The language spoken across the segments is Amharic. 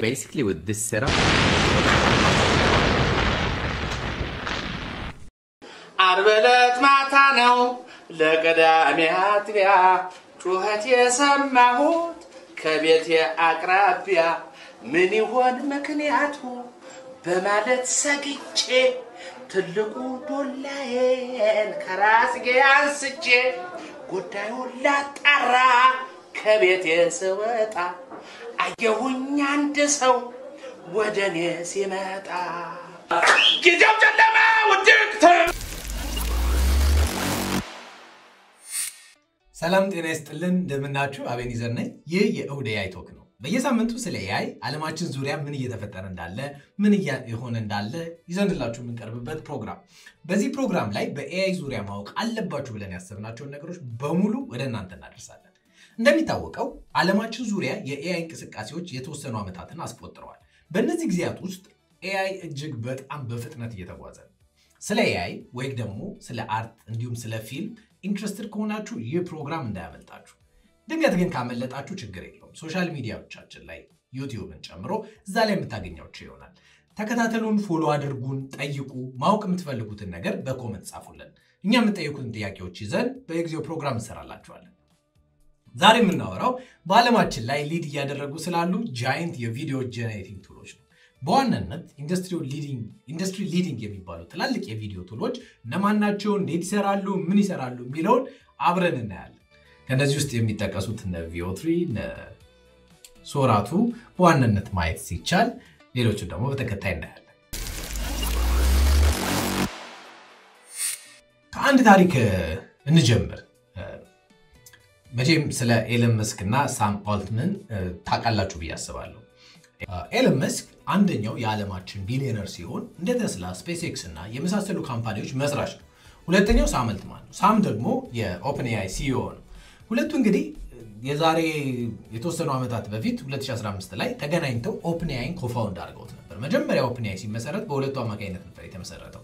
basically with this setup. عربلت معتانو لقدامي هاتبيا شوهتي سمعهوت كبيتي أقرابيا من يهون مكنياتو بمالت ساقيتشي تلقو دولاين كراسقي انسجي قدايو لا ترى كبيتي سوطا أيهون يندسو ودني سيمتا جيجو جلما ودكتر ሰላም ጤና ይስጥልን እንደምናችሁ አቤኒዘር ነኝ ይህ የእሁድ AI ቶክ ነው በየሳምንቱ ስለ AI ዓለማችን ዙሪያ ምን እየተፈጠረ እንዳለ ምን እየሆነ እንዳለ ይዘንላችሁ የምንቀርብበት ፕሮግራም በዚህ ፕሮግራም ላይ በAI ዙሪያ ማወቅ አለባችሁ ብለን ያሰብናቸውን ነገሮች በሙሉ ወደ እናንተ እናደርሳለን እንደሚታወቀው ዓለማችን ዙሪያ የAI እንቅስቃሴዎች የተወሰኑ ዓመታትን አስቆጥረዋል በእነዚህ ጊዜያት ውስጥ AI እጅግ በጣም በፍጥነት እየተጓዘ ነው ስለ AI ወይ ደግሞ ስለ አርት እንዲሁም ስለ ፊልም ኢንትረስትድ ከሆናችሁ ይህ ፕሮግራም እንዳያመልጣችሁ ድንገት ግን ካመለጣችሁ ችግር የለውም ሶሻል ሚዲያዎቻችን ላይ ዩቲዩብን ጨምሮ እዛ ላይ የምታገኛችሁ ይሆናል ተከታተሉን ፎሎ አድርጉን ጠይቁ ማወቅ የምትፈልጉትን ነገር በኮሜንት ጻፉልን እኛ የምትጠይቁን ጥያቄዎች ይዘን በጊዜው ፕሮግራም እንሰራላችኋለን ዛሬ የምናወራው በዓለማችን ላይ ሊድ እያደረጉ ስላሉ ጃይንት የቪዲዮ ጀነሬቲንግ ቱሎች ነው በዋናነት ኢንዱስትሪ ሊዲንግ የሚባሉ ትላልቅ የቪዲዮ ቱሎች እነማናቸው እንዴት ይሰራሉ ምን ይሰራሉ የሚለውን አብረን እናያለን ከነዚህ ውስጥ የሚጠቀሱት እነ VO3 እነ ሶራቱ በዋናነት ማየት ሲቻል ሌሎቹ ደግሞ በተከታይ እናያለን ከአንድ ታሪክ እንጀምር መቼም ስለ ኤለን መስክ እና ሳም አልትመን ታውቃላችሁ ብዬ አስባለሁ ኤለን መስክ አንደኛው የዓለማችን ቢሊዮነር ሲሆን እንደ ቴስላ ስፔስኤክስ እና የመሳሰሉ ካምፓኒዎች መስራች ነው ሁለተኛው ሳም አልትማን ነው ሳም ደግሞ የኦፕንኤአይ ሲኢኦ ነው ሁለቱ እንግዲህ የዛሬ የተወሰኑ ዓመታት በፊት 2015 ላይ ተገናኝተው ኦፕንኤአይን ኮፋውንድ አድርገውት ነበር መጀመሪያ ኦፕንኤአይ ሲመሰረት በሁለቱ አማካኝነት ነበር የተመሰረተው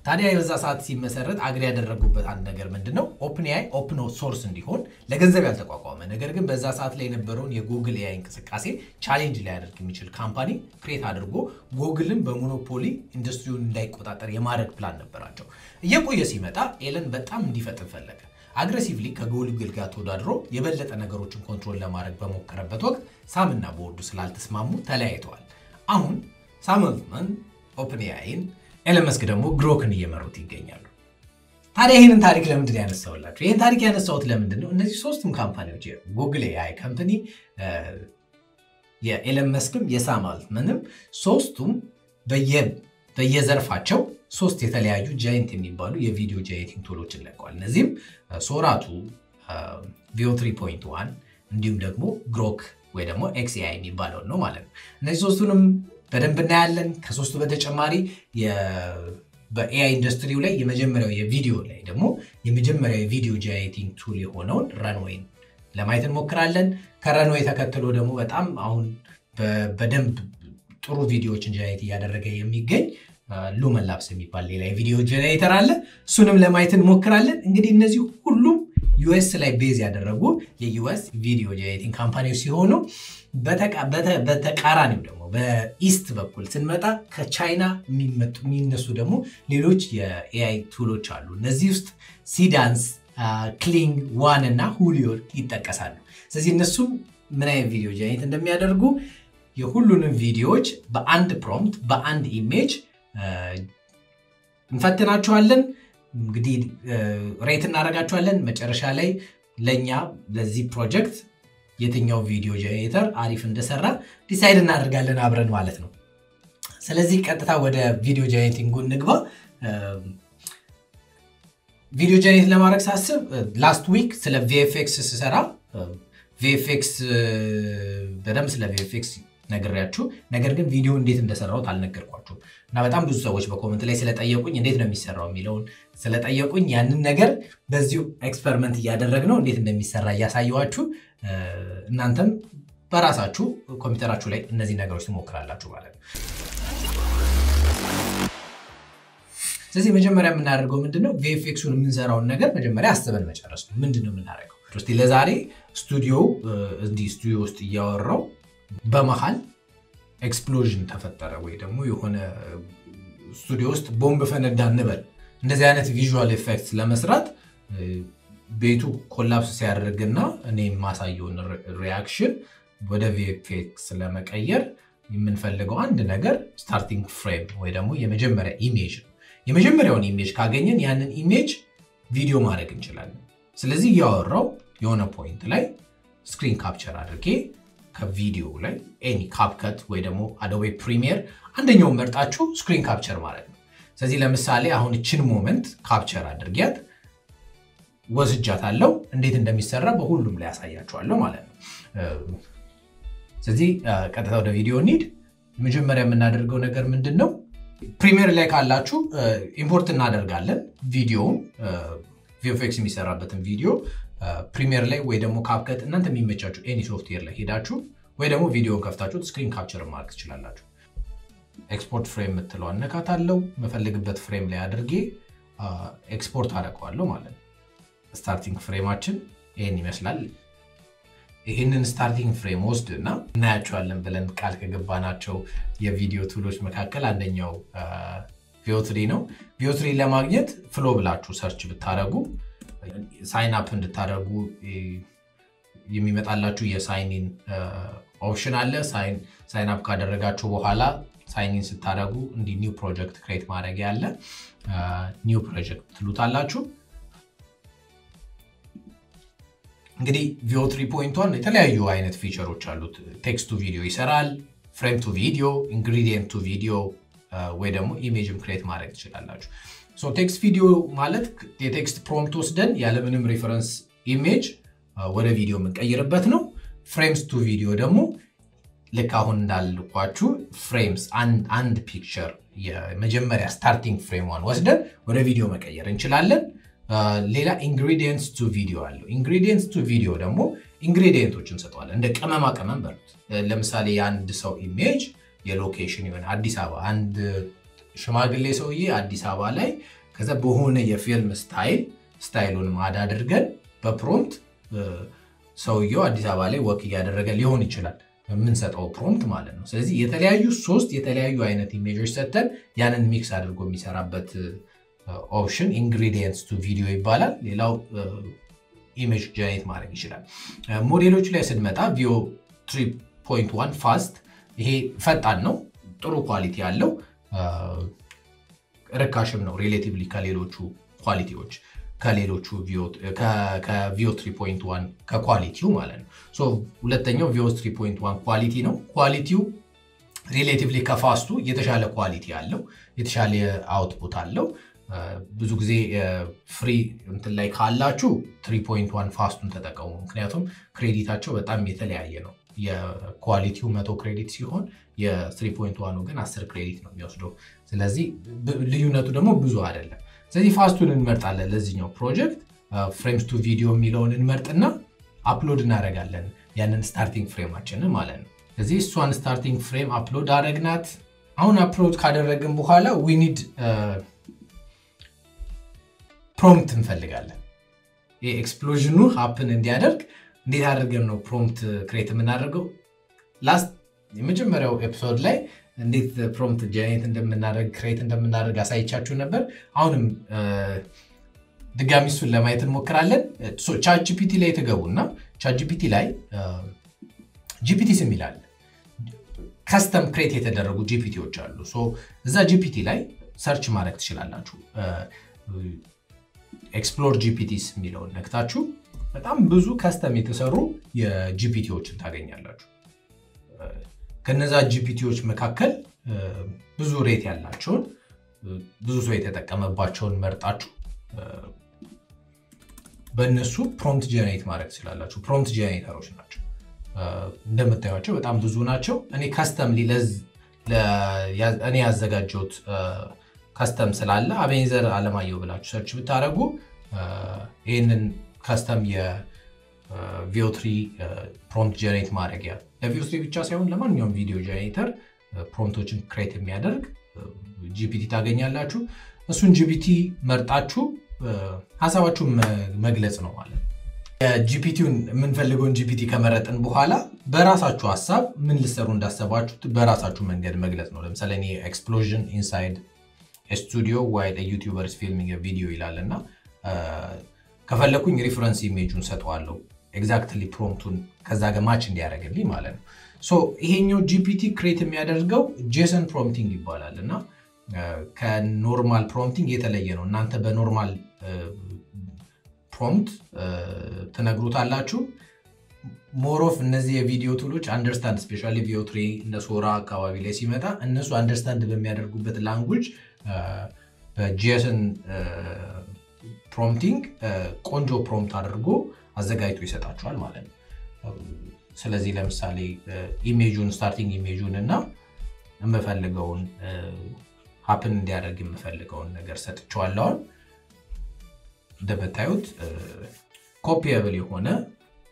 ታዲያ የዛ ሰዓት ሲመሰረት አግሪ ያደረጉበት አንድ ነገር ምንድነው ኦፕንኤአይ ኦፕን ሶርስ እንዲሆን ለገንዘብ ያልተቋቋመ ነገር ግን በዛ ሰዓት ላይ የነበረውን የጉግል ኤአይ እንቅስቃሴ ቻሌንጅ ሊያደርግ የሚችል ካምፓኒ ክሬት አድርጎ ጉግልን በሞኖፖሊ ኢንዱስትሪውን እንዳይቆጣጠር የማድረግ ፕላን ነበራቸው እየቆየ ሲመጣ ኤለን በጣም እንዲፈጥን ፈለገ አግሬሲቭሊ ከጉግል ጋር ተወዳድሮ የበለጠ ነገሮችን ኮንትሮል ለማድረግ በመከረበት ወቅት ሳምና ቦርዱ ስላልተስማሙ ተለያይተዋል አሁን ሳም አልትማን ኦፕንኤአይን ኤለን መስክ ደግሞ ግሮክን እየመሩት ይገኛሉ ታዲያ ይሄንን ታሪክ ለምንድን ያነሳውላችሁ ይሄን ታሪክ ያነሳውት ለምንድነው እነዚህ ሶስቱም ካምፓኒዎች ጉግል ኤአይ ካምፓኒ የኤለን መስክም የሳም አልትማንም ሶስቱም በየዘርፋቸው ሶስት የተለያዩ ጃይንት የሚባሉ የቪዲዮ ጀነሬቲንግ ቱሎችን ለቀዋል እነዚህም ሶራቱ VO3.1 እንዲሁም ደግሞ ግሮክ ወይ ደግሞ XAI የሚባለው ነው ማለት ነው እነዚህ ሶስቱንም በደንብ እናያለን ከሶስቱ በተጨማሪ በኤአይ ኢንዱስትሪው ላይ የመጀመሪያው የቪዲዮ ላይ ደግሞ የመጀመሪያው የቪዲዮ ጀነሬቲንግ ቱል የሆነውን ረንዌይን ለማየት እንሞክራለን ከረንዌይ ተከትሎ ደግሞ በጣም አሁን በደንብ ጥሩ ቪዲዮዎችን ጀነሬት ያደረገ የሚገኝ ሉመን ላብስ የሚባል ሌላ የቪዲዮ ጀነሬተር አለ እሱንም ለማየት እንሞክራለን እንግዲህ እነዚህ ሁሉም ዩኤስ ላይ ቤዝ ያደረጉ የዩኤስ ቪዲዮ ጀነሬቲንግ ካምፓኒዎች ሲሆኑ በተቃራኒው ደግሞ በኢስት በኩል ስንመጣ ከቻይና የሚነሱ ደግሞ ሌሎች የኤአይ ቱሎች አሉ እነዚህ ውስጥ ሲዳንስ ክሊንግ ዋን እና ሁሊዮ ይጠቀሳሉ ስለዚህ እነሱም ምን አይነት ቪዲዮ ጀነሬት እንደሚያደርጉ የሁሉንም ቪዲዮዎች በአንድ ፕሮምፕት በአንድ ኢሜጅ እንፈትናቸዋለን እንግዲህ ሬት እናደርጋቸዋለን መጨረሻ ላይ ለኛ ለዚህ ፕሮጀክት የትኛው ቪዲዮ ጀነሬተር አሪፍ እንደሰራ ዲሳይድ እናደርጋለን አብረን ማለት ነው ስለዚህ ቀጥታ ወደ ቪዲዮ ጀነሬቲንግ እንግባ ቪዲዮ ጀነሬት ለማድረግ ሳስብ ላስት ዊክ ስለ VFX ስሰራ VFX በደንብ ስለ VFX ነግሬያችሁ ነገር ግን ቪዲዮ እንዴት እንደሰራው ታልነገርኳችሁ እና በጣም ብዙ ሰዎች በኮሜንት ላይ ስለጠየቁኝ እንዴት ነው የሚሰራው የሚለውን ስለጠየቁኝ ያንን ነገር በዚሁ ኤክስፐሪመንት ያደረግነው እንዴት እንደሚሰራ ያሳየዋችሁ እናንተም በራሳችሁ ኮምፒውተራችሁ ላይ እነዚህ ነገሮች ትሞክራላችሁ ማለት ነው ስለዚህ መጀመሪያ የምናደርገው ምንድነው VFX-ን የምንሰራውን ነገር መጀመሪያ አስተበን መጨረስ ነው ምንድነው የምናደርገው እስቲ ለዛሬ ስቱዲዮ ውስጥ ያወራው በመሃል ኤክስፕሎዥን ተፈጠረ ወይ ደግሞ የሆነ ስቱዲዮ ውስጥ ቦምብ ፈነዳ እንበል እንደዚህ አይነት ቪዥዋል ኢፌክትስ ለመስራት ቤቱ ኮላፕስ ሲያደርግና እኔ ማሳየውን ሪአክሽን ወደ VFX ለመቀየር የምንፈልገው አንድ ነገር ስታርቲንግ ፍሬም ወይ ደግሞ የመጀመሪያ ኢሜጅ ነው የመጀመሪያውን ኢሜጅ ካገኘን ያንን ኢሜጅ ቪዲዮ ማድረግ እንችላለን ስለዚህ ያወራው የሆነ ፖይንት ላይ ስክሪን ካፕቸር አድርጌ ከቪዲዮ ላይ ኤኒ ካፕከት ወይ ደግሞ Adobe Premiere አንደኛው መርጣችሁ ስክሪን ካፕቸር ማለት ነው ስለዚህ ለምሳሌ አሁን እቺን ሞመንት ካፕቸር አድርጌያት ወስጃታለሁ እንዴት እንደሚሰራ በሁሉም ላይ ያሳያችኋለሁ ማለት ነው ስለዚህ ቀጥታ ወደ ቪዲዮ እንሂድ መጀመሪያ የምናደርገው ነገር ምንድነው ፕሪሚየር ላይ ካላችሁ ኢምፖርት እናደርጋለን ቪዲዮውን VFX የሚሰራበትን ቪዲዮ ፕሪሚየር ላይ ወይ ደግሞ ካፕከት እናንተ የሚመቻችሁ ኤኒ ሶፍትዌር ላይ ሄዳችሁ ወይ ደግሞ ቪዲዮን ከፍታችሁ ስክሪን ካፕቸር ማድረግ ትችላላችሁ ኤክስፖርት ፍሬም ምትለው አነካታለሁ መፈልግበት ፍሬም ላይ አድርጌ ኤክስፖርት አደርገዋለሁ ማለት ነው ስታርቲንግ ፍሬማችን ይሄን ይመስላል ይሄንን ስታርቲንግ ፍሬም ወስድና እናያቸዋለን ብለን ቃል ከገባናቸው የቪዲዮ ቱሎች መካከል አንደኛው VO3 ነው VO3 ለማግኘት ፍሎ ብላችሁ ሰርች ብታረጉ ሳይን አፕ እንድታደርጉ የሚመጣላችሁ የሳይን ኢን ኦፕሽን አለ ሳይን አፕ ካደረጋችሁ በኋላ ሳይን ኢን ስታደርጉ እንዲ ኒው ፕሮጀክት ክሬት ማድረግ ያለ ኒው ፕሮጀክት ትሉታላችሁ እንግዲህ VO3.1 የተለያዩ አይነት ፊቸሮች አሉት ቴክስት ቱ ቪዲዮ ይሰራል ፍሬም ቱ ቪዲዮ ኢንግሪዲየንት ቱ ቪዲዮ ወይ ደግሞ ኢሜጅም ክሬት ማድረግ ትችላላችሁ ሶ ቴክስት ቪዲዮ ማለት የቴክስት ፕሮምፕት ወስደን ያለ ምንም ሬፈረንስ ኢሜጅ ወደ ቪዲዮ የምንቀይርበት ነው ፍሬምስ ቱ ቪዲዮ ደግሞ ልክ አሁን እንዳልኳችሁ ፍሬምስ አንድ ፒክቸር የመጀመሪያ ስታርቲንግ ፍሬም ወስደን ወደ ቪዲዮ መቀየር እንችላለን ሌላ ኢንግሪዲየንትስ ቱ ቪዲዮ አለው ኢንግሪዲየንትስ ቱ ቪዲዮ ደግሞ ኢንግሪዲየንቶችን ሰጥቷል እንደ ቅመማ ቅመም በሉት ለምሳሌ አንድ ሰው ኢሜጅ የሎኬሽን ይሆን አዲስ አበባ አንድ ሽማግሌ ሰውዬ አዲስ አበባ ላይ ከዛ በሆነ የፊልም ስታይሉን ማድ አድርገን በፕሮምፕት ሰውዬው አዲስ አበባ ላይ ወክ ያደረገ ሊሆን ይችላል የምንሰጠው ፕሮምፕት ማለት ነው ስለዚህ የተለያዩ ሶስት የተለያዩ አይነት ኢሜጆች ሰጥተን ያንን ሚክስ አድርጎ የሚሰራበት ኦፕሽን ኢንግሪዲየንትስ ቱ ቪዲዮ ይባላል ሌላው ኢሜጅ ጀነሬት ማድረግ ይችላል ሞዴሎቹ ላይ ስንመጣ VO3.1 ፋስት ይሄ ፈጣን ነው ጥሩ ኳሊቲ ያለው ርካሽም ነው ሪሌቲቭሊ ከሌሎቹ ኳሊቲዎች ከሌሎቹ VO3.1 ከኳሊቲው ማለት ነው ሶ ሁለተኛው VO3.1 ኳሊቲ ነው ኳሊቲው ሪሌቲቭሊ ከፋስቱ የተሻለ ኳሊቲ ያለው የተሻለ አውትፑት አለው ብዙ ጊዜ ፍሪ እንትን ላይ ካላችሁ 3.1 ፋስቱን ተጠቀሙ ምክንያቱም ክሬዲታቸው በጣም የተለያየ ነው የኳሊቲው 100 ክሬዲት ሲሆን የ3.1 ግን 10 ክሬዲት ነው የሚወስደው ስለዚህ ልዩነቱ ደግሞ ብዙ አይደለም ስለዚህ ፋስቱን እንመርጣለን ለዚህኛው ፕሮጀክት ፍሬምስ ቱ ቪዲዮ የሚለውን እንመርጥና አፕሎድ እናደርጋለን ያንን ስታርቲንግ ፍሬማችንን ማለት ነው ስለዚህ እሷን ስታርቲንግ ፍሬም አፕሎድ አደረግናት አሁን አፕሎድ ካደረግን በኋላ we need ፕሮምፕት እንፈልጋለን የኤክስፕሎዥኑ ሃፕን እንዲያደርግ እንዴት አድርገን ነው ፕሮምፕት ክሬት የምናደርገው ላስት የመጀመሪያው ኤፒሶድ ላይ እንዴት ፕሮምፕት ጀነሬት እንደምናደርግ ክሬት እንደምናደርግ አሳይቻችሁ ነበር አሁንም ድጋሚ እሱን ለማየት እንሞክራለን ቻት ጂፒቲ ላይ ተገቡና ቻት ጂፒቲ ላይ ጂፒቲ ስም ይላል ካስተም ክሬት የተደረጉ ጂፒቲዎች አሉ ሶ እዛ ጂፒቲ ላይ ሰርች ማድረግ ትችላላችሁ ኤክስፕሎር ጂፒቲስ የሚለውን ነክታችሁ በጣም ብዙ ካስተም የተሰሩ የጂፒቲዎችን ታገኛላችሁ ከነዛ ጂፒቲዎች መካከል ብዙ ሬት ያላቸውን ብዙ ሰው የተጠቀመባቸውን መርጣችሁ በእነሱ ፕሮምፕት ጀነሬት ማድረግ ትችላላችሁ ፕሮምፕት ጀነሬተሮች ናቸው እንደምታዩቸው በጣም ብዙ ናቸው እኔ ካስተምሊ እኔ ያዘጋጀሁት ካስተም ስላለ አቤኔዘር አለማየሁ ብላችሁ ሰርች ብታረጉ ይሄንን ካስተም የVO3 ፕሮምፕት ጀነሬት ማድረጊያ ለVO3 ብቻ ሳይሆን ለማንኛውም ቪዲዮ ጀነሬተር ፕሮምፕቶችን ክሬት የሚያደርግ ጂፒቲ ታገኛላችሁ እሱን ጂፒቲ መርጣችሁ ሐሳባችሁን መግለጽ ነው ማለት ጂፒቲውን የምንፈልገውን ጂፒቲ ከመረጥን በኋላ በራሳችሁ ሐሳብ ምን ልሰሩ እንዳሰባችሁት በራሳችሁ መንገድ መግለጽ ነው። ለምሳሌ እኔ explosion inside a studio while a YouTuber is filming a video ይላልና ከፈለኩኝ ሪፈረንስ ኢሜጁን ሰጠዋለሁ ኤግዛክትሊ ፕሮምፕቱን ከዛ ጋር ማች እንዲያደርግልኝ ማለት ነው። ሶ ይሄኛው ጂፒቲ ክሬት የሚያደርገው JSON prompting ይባላልና ከኖርማል ፕሮምፕቲንግ የተለየ ነው። እናንተ በኖርማል ፕሮምፕት ተነግሩታላችሁ ሞር ኦፍ እነዚህ የቪዲዮ ቱሎች አንደርስታንድ ስፔሻሊ VO3 እንደ ሶራ አካባቢ ላይ ሲመጣ እነሱ አንደርስታንድ በሚያደርጉበት ላንጉዌጅ በJSON ፕሮምፕቲንግ ቆንጆ ፕሮምፕት አድርጎ አዘጋጅቶ ይሰጣችኋል ማለት ነው። ስለዚህ ለምሳሌ ኢሜጁን ስታርቲንግ ኢሜጁን እና የምፈልገውን ሃፕን እንዲያደርግ የምፈልገውን ነገር ሰጥቻለሁ። እንደምታዩት ኮፒየብል የሆነ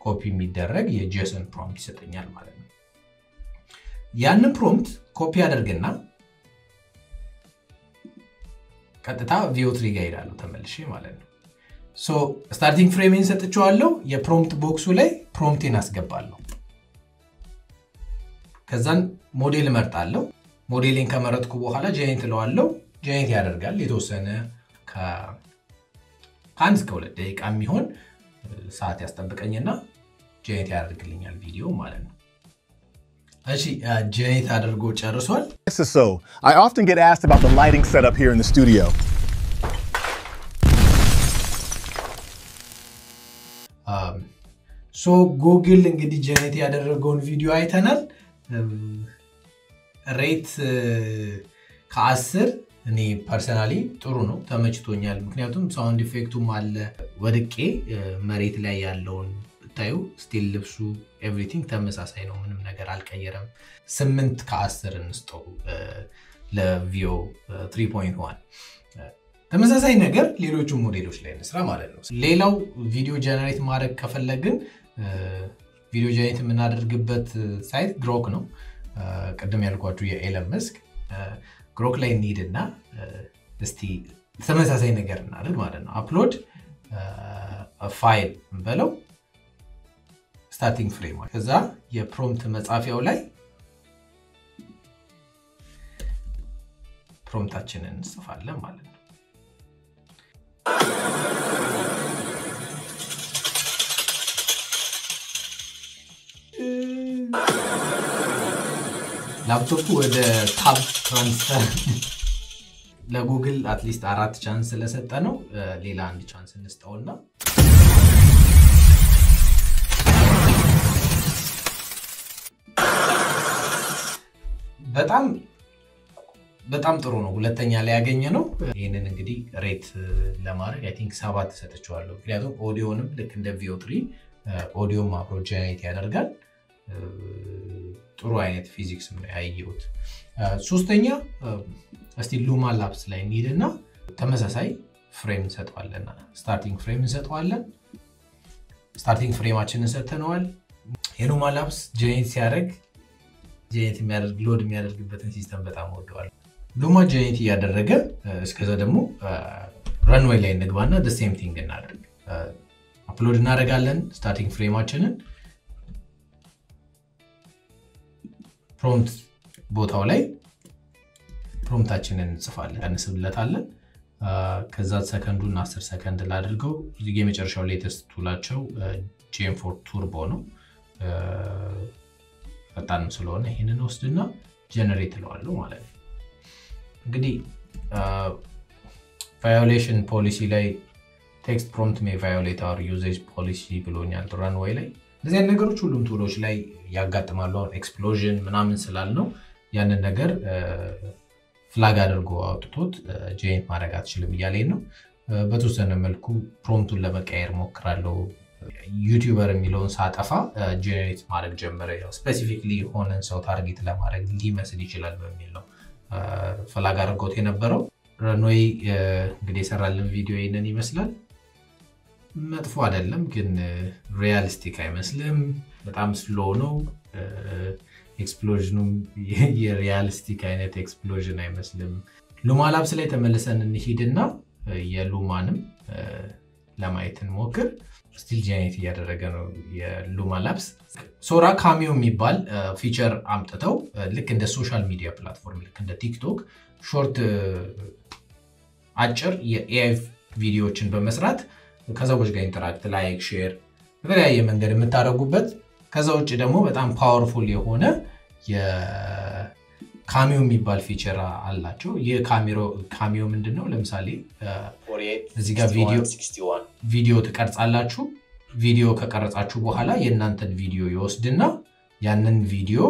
ኮፒ የሚደረግ የJSON ፕሮምፕት ይሰጠኛል ማለት ነው። ያንን ፕሮምፕት ኮፒ አድርግና ቀጥታ VO3 ጋር ሄዳለሁ ተመልሼ ማለት ነው። ሶ ስታርቲንግ ፍሬሜን ሰጥቻለሁ የፕሮምፕት ቦክሱ ላይ ፕሮምፕቴን አስገባለሁ። ከዛን ሞዴል መርጣለሁ። ሞዴልን ከመረጥኩ በኋላ ጀነሬት ለዋለሁ። ጀነሬት ያደርጋል የተወሰነ ከአንድ እስከ 2 ደቂቃ የሚሆን ሰዓት ያስጠብቀኝና ጀነሬት ያደርግልኛል ቪዲዮ ማለት ነው። እሺ ጀነሬት አድርጎ ጨርሷል። So, I often get asked about the lighting setup here in the studio. ሶ ጉግል እንግዲህ ጀነሬት ያደረገውን ቪዲዮ አይተናል። ሬት ከ10 እኔ ፐርሰናሊ ጥሩ ነው ተመችቶኛል። ምክንያቱም ሳውንድ ኢፌክቱም አለ ወድቄ መሬት ላይ ያለውን ታዩ ስቲል ልብሱ ኤቭሪቲንግ ተመሳሳይ ነው ምንም ነገር አልቀየረም። 8 ከ10 እንስጠው ለቪኦ 3.1 ተመሳሳይ ነገር ሌሎቹ ሞዴሎች ላይ እንስራ ማለት ነው። ሌላው ቪዲዮ ጀነሬት ማድረግ ከፈለግን ቪዲዮ ጀነሬት የምናደርግበት ሳይት ግሮክ ነው። ቀደም ያልኳችሁ የኤለን መስክ ግሮክ ላይ እንሂድና እስቲ ተመሳሳይ ነገር እናድርግ ማለት ነው። አፕሎድ ፋይል እንበለው ስታርቲንግ ፍሬም ከዛ የፕሮምፕት መጻፊያው ላይ ፕሮምፕታችንን እንጽፋለን ማለት ነው። ላፕቶፑ ወደ ታብ ትራንስፈር ለጉግል አትሊስት 4 ቻንስ ስለሰጠ ነው ሌላ አንድ ቻንስ እንስጠውና በጣም ጥሩ ነው። ሁለተኛ ላይ ያገኘ ነው። ይሄንን እንግዲህ ሬት ለማድረግ አይ ቲንክ 7 ሰጥቻለሁ። ምክንያቱም ኦዲዮንም ልክ እንደ VO3 ኦዲዮም አብሮ ጀነሬት ያደርጋል። ጥሩ አይነት ፊዚክስ ነው ያየሁት። ሶስተኛ እስቲ ሉማ ላብስ ላይ እንሂድና ተመሳሳይ ፍሬም እንሰጠዋለን። ስታርቲንግ ፍሬም እንሰጠዋለን። ስታርቲንግ ፍሬማችንን ሰጥተነዋል። የሉማ ላብስ ጀነሬት ሲያደርግ ጀነሬት የሚያደርግ ሎድ የሚያደርግበትን ሲስተም በጣም ወደዋል። ሉማ ጀነሬት ያደረገ እስከዛ ደግሞ ረንዌይ ላይ እንግባና the same thing እናደርግ። አፕሎድ እናደርጋለን ስታርቲንግ ፍሬማችንን ፕሮምፕት ቦታው ላይ ፕሮምፕታችንን እንጽፋለን እንስብለታለን። ከዛ ሰከንዱን 10 ሰከንድ ላድርገው። እዚህ የመጨረሻው ሌተስት ቱላቸው GM4 ቱርቦ ነው። ፈጣን ስለሆነ ይሄንን ወስድና ጀነሬት ለዋለሁ ማለት ነው። እንግዲህ ቫዮሌሽን ፖሊሲ ላይ ቴክስት ፕሮምፕት may violate our usage policy ብሎኛል runway ላይ። እነዚህ ነገሮች ሁሉም ቱሎች ላይ ያጋጥማሉ። ኤክስፕሎዥን ምናምን ስላልነው ያንን ነገር ፍላግ አድርጎ አውጥቶት ጀነሬት ማድረግ አትችልም እያለኝ ነው። በተወሰነ መልኩ ፕሮምፕቱን ለመቀየር ሞክራለሁ። ዩቲዩበር የሚለውን ሳጠፋ ጀነሬት ማድረግ ጀመረ። ያው ስፔሲፊክሊ ሆነን ሰው ታርጌት ለማድረግ ሊመስል ይችላል በሚል ነው ፍላግ አድርጎት የነበረው። ረንዌይ እንግዲህ የሰራልን ቪዲዮ ይሄንን ይመስላል። መጥፎ አይደለም ግን ሪያሊስቲክ አይመስልም። በጣም ስሎ ነው። ኤክስፕሎዥኑም የሪያሊስቲክ አይነት ኤክስፕሎዥን አይመስልም። ሉማ ላብስ ላይ ተመልሰን እንሂድና የሉማንም ለማየት እንሞክር ስቲል ጀነሬት እያደረገ ነው የሉማ ላብስ ሶራ ካሚዮ የሚባል ፊቸር አምጥተው ልክ እንደ ሶሻል ሚዲያ ፕላትፎርም ልክ እንደ ቲክቶክ ሾርት አጭር የኤአይ ቪዲዮዎችን በመስራት ከሰዎች ጋር ኢንተራክት ላይክ ሼር በተለያየ መንገድ የምታደርጉበት ከዛ ውጭ ደግሞ በጣም ፓወርፉል የሆነ የካሚዮ የሚባል ፊቸር አላቸው የካሚዮ ምንድነው ለምሳሌ እዚህ ጋር ቪዲዮ ተቀርጻላችሁ ቪዲዮ ከቀረጻችሁ በኋላ የእናንተን ቪዲዮ ይወስድና ያንን ቪዲዮ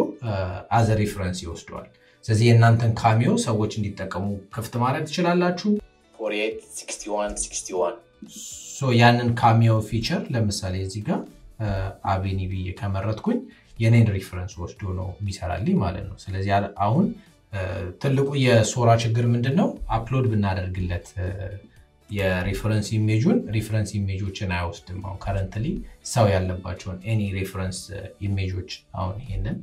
as a reference ይወስደዋል ስለዚህ የእናንተን ካሚዮ ሰዎች እንዲጠቀሙ ክፍት ማድረግ ትችላላችሁ 486161 ሶ ያንን ካሚዮ ፊቸር ለምሳሌ እዚህ ጋር አቤኒ ብዬ ከመረጥኩኝ የኔን ሪፈረንስ ወስዶ ነው የሚሰራልኝ ማለት ነው ስለዚህ አሁን ትልቁ የሶራ ችግር ምንድነው አፕሎድ ብናደርግለት የሪፈረንስ ኢሜጆችን አይወስድም አሁን ካረንትሊ ሰው ያለባቸውን ኤኒ ሪፈረንስ ኢሜጆች አሁን ይሄንን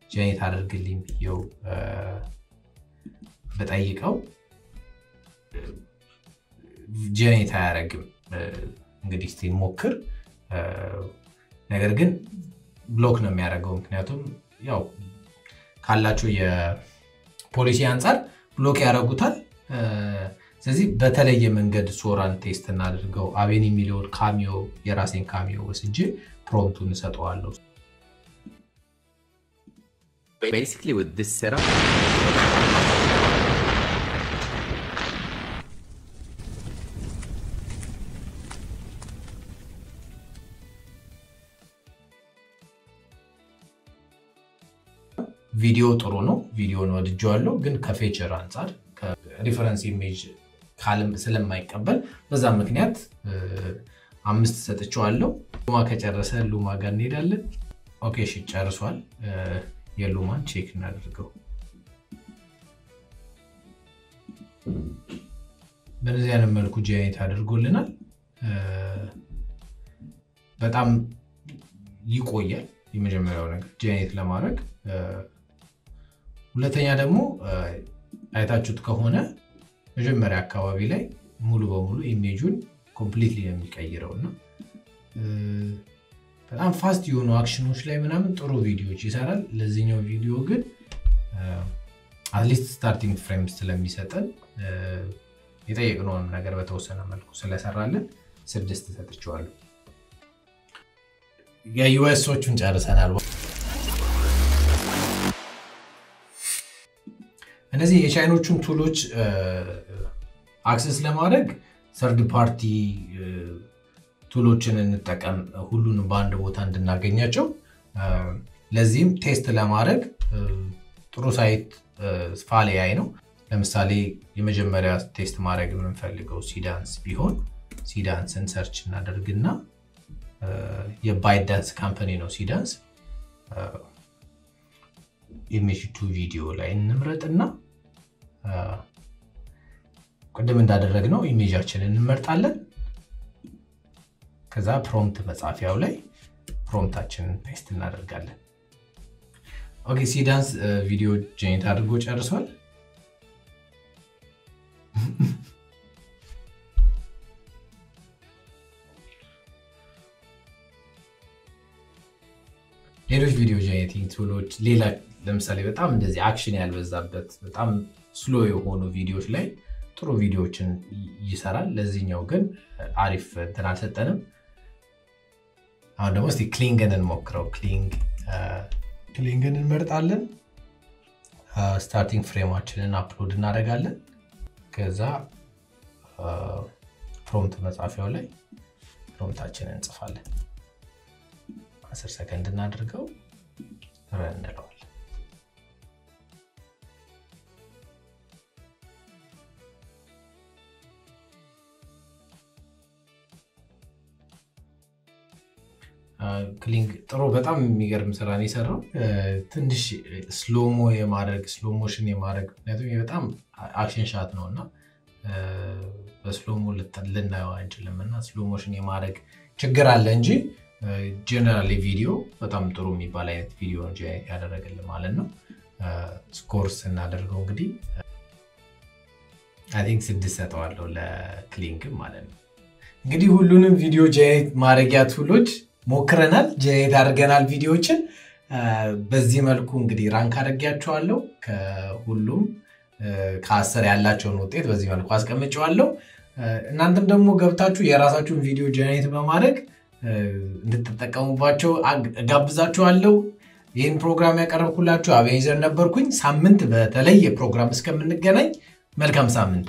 ጀነሬት አድርግልኝ ብዬው በጠይቀው ጀነሬት አያደርግም እንግዲህ እስቲ ሞክር ነገር ግን ብሎክ ነው የሚያደርገው ምክንያቱም ያው ካላችሁ የፖሊሲ አንፃር ብሎክ ያደርጉታል ስለዚህ በተለየ መንገድ ሶራን ቴስት እናድርገው አቤኒ ሚሊዮን ካሚዮ የራሴን ካሚዮ ወስጄ ፕሮምፕቱን ሰጠዋለሁ basically with this setup ቪዲዮ ጥሩ ነው ቪዲዮን ወድጄዋለሁ ግን ከፊቸር አንፃር ከሪፈረንስ ኢሜጅ ካለም ስለማይቀበል በዛ ምክንያት 5 ሰጥቼዋለሁ ሉማ ከጨረሰ ሉማ ጋር እንሄዳለን ኦኬ እሺ ጨርሷል የሉማን ቼክ እናድርገው በዚህ አይነት መልኩ ጀነሬት አድርጎልናል በጣም ይቆያል የመጀመሪያው ነገር ጀነሬት ለማድረግ ሁለተኛ ደግሞ አይታችሁት ከሆነ መጀመሪያ አካባቢ ላይ ሙሉ በሙሉ ኢሜጁን ኮምፕሊትሊ የሚቀይረውና በጣም ፋስት የሆኑ አክሽኖች ላይ ምናምን ጥሩ ቪዲዮዎች ይሰራል ለዚህኛው ቪዲዮ ግን አትሊስት ስታርቲንግ ፍሬምስ ስለሚሰጠን የጠየቅነውን ነገር በተወሰነ መልኩ ስለሰራለን 6 ሰጥቼዋለሁ የዩኤሶቹን ጨርሰናል እነዚህ የቻይኖቹን ቱሎች አክሰስ ለማድረግ ሰርድ ፓርቲ ቱሎችን እንጠቀም ሁሉንም በአንድ ቦታ እንድናገኛቸው ለዚህም ቴስት ለማድረግ ጥሩ ሳይት ፋሊአይ ነው ለምሳሌ የመጀመሪያ ቴስት ማድረግ የምንፈልገው ሲዳንስ ቢሆን ሲዳንስን ሰርች እናደርግና የባይዳንስ ካምፓኒ ነው ሲዳንስ ኢሜጅ ቱ ቪዲዮ ላይ እንምረጥና ቀደም እንዳደረግነው ኢሜጃችንን እንመርጣለን ከዛ ፕሮምፕት መጻፊያው ላይ ፕሮምፕታችንን ፔስት እናደርጋለን ኦኬ ሲዳንስ ቪዲዮ ጀነሬት አድርጎ ጨርሷል ሌሎች ቪዲዮ ጀነሬቲንግ ቱሎች ሌላ ለምሳሌ በጣም እንደዚህ አክሽን ያልበዛበት በጣም ስሎ የሆኑ ቪዲዮዎች ላይ ጥሩ ቪዲዮዎችን ይሰራል ለዚህኛው ግን አሪፍ እንትን አልሰጠንም አሁን ደግሞ እስቲ ክሊንግን እንሞክረው ክሊንግን እንመርጣለን ስታርቲንግ ፍሬማችንን አፕሎድ እናደርጋለን ከዛ ፕሮምፕት መጻፊያው ላይ ፕሮምፕታችንን እንጽፋለን 10 ሰከንድ እናድርገው ረን እንለዋለን ክሊንግ ጥሩ በጣም የሚገርም ስራ ነው የሰራው ትንሽ ስሎሞ የማድረግ ስሎሞሽን የማድረግ ምክንያቱም በጣም አክሽን ሻት ነውና በስሎሞ ልናየው አንችልምና ስሎሞሽን የማድረግ ችግር አለ እንጂ ጀነራሊ ቪዲዮ በጣም ጥሩ የሚባል አይነት ቪዲዮ እንጂ ያደረገልን ማለት ነው ስኮርስ እናደርገው እንግዲህ አይ ቲንክ 6 ሰጠዋለሁ ለክሊንግ ማለት ነው እንግዲህ ሁሉንም ቪዲዮ ጀነሬት ማድረጊያ ቱሎች ሞክረናል ጀነሬት አድርገናል ቪዲዮዎችን በዚህ መልኩ እንግዲህ ራንክ አድርጌያቸዋለሁ ከሁሉም ከ10 ያላቸውን ውጤት በዚህ መልኩ አስቀምጬዋለሁ እናንተም ደግሞ ገብታችሁ የራሳችሁን ቪዲዮ ጀነሬት በማድረግ እንድትጠቀሙባቸው ጋብዛችኋለሁ ይህን ፕሮግራም ያቀረብኩላችሁ አቤኒዘር ነበርኩኝ ሳምንት በተለየ ፕሮግራም እስከምንገናኝ መልካም ሳምንት